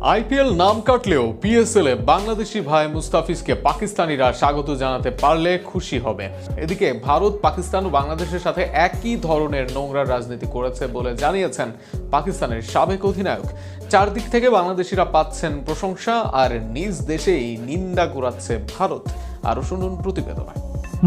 IPL নাম কাটলেও PSL এ বাংলাদেশি ভাই মুস্তাফিজকে পাকিস্তানিরা স্বাগত জানাতে পারলে খুশি হবে। এদিকে ভারত, পাকিস্তান ও বাংলাদেশের সাথে একই ধরনের নোংরা রাজনীতি করেছে বলে জানিয়েছেন পাকিস্তানের সাবেক অধিনায়ক। চারদিক থেকে বাংলাদেশিরা পাচ্ছেন প্রশংসা, আর নিজ দেশেই নিন্দা কুড়াচ্ছে ভারত। আরো শুনুন প্রতিবেদনে।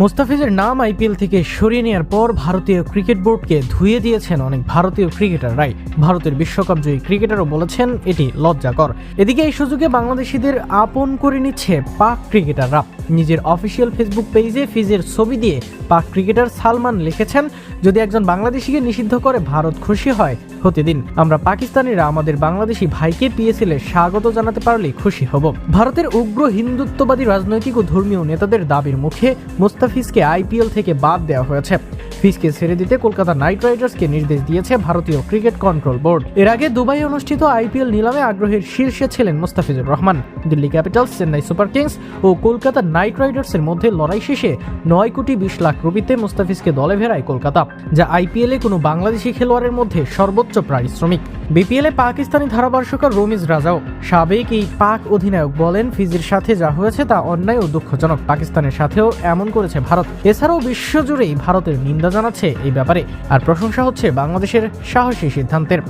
মুস্তাফিজের নাম আইপিএল থেকে সরিয়ে নেওয়ার পর ভারতীয় ক্রিকেট বোর্ডকে ধুয়ে দিয়েছেন অনেক ভারতীয় ক্রিকেটাররাই। ভারতের বিশ্বকাপ জয়ী ক্রিকেটারও বলেছেন এটি লজ্জাকর। এদিকে এই সুযোগে বাংলাদেশিদের আপন করে নিচ্ছে পাক ক্রিকেটাররা। নিজের অফিসিয়াল ফেসবুক পেজে ফিজের ছবি দিয়ে পাক ক্রিকেটার সালমান লিখেছেন, যদি একজন বাংলাদেশিকে নিষিদ্ধ করে ভারত খুশি হয় হতে দিন। আমরা পাকিস্তানিরা আমাদের বাংলাদেশি ভাইকে পিএসএল এ স্বাগত জানাতে পারলেই খুশি হব। ভারতের উগ্র হিন্দুত্ববাদী রাজনৈতিক ও ধর্মীয় নেতাদের দাবির মুখে মুস্তাফিজকে আইপিএল থেকে বাদ দেওয়া হয়েছে। ফিজকে ছেড়ে দিতে কলকাতা নাইট রাইডার্সকে নির্দেশ দিয়েছে ভারতীয় ক্রিকেট কন্ট্রোল বোর্ড। এর আগে দুবাই অনুষ্ঠিত আইপিএল নিলামে আগ্রহের শীর্ষে ছিলেন Mustafizur Rahman. Delhi Capitals, Chennai Super Kings ও কলকাতা নাইট রাইডার্সের মধ্যে লড়াই শেষে 9,20,00,000 রুপিতে মুস্তাফিজকে দলে ফেরায় কলকাতা, যা আইপিএলে কোনো বাংলাদেশি খেলোয়াড়ের মধ্যে সর্বোচ্চ পারিশ্রমিক। বিপিএলে পাকিস্তানি ধারাভাষ্যকার রমিজ রাজাও, সাবেক এই পাক অধিনায়ক, বলেন, ফিজির সাথে যা হয়েছে তা অন্যায় ও দুঃখজনক। পাকিস্তানের সাথেও এমন করেছে ভারত। এছাড়াও বিশ্বজুড়েই ভারতের নিন্দা জানাচ্ছে এই ব্যাপারে, আর প্রশংসা হচ্ছে বাংলাদেশের সাহসী সিদ্ধান্তের।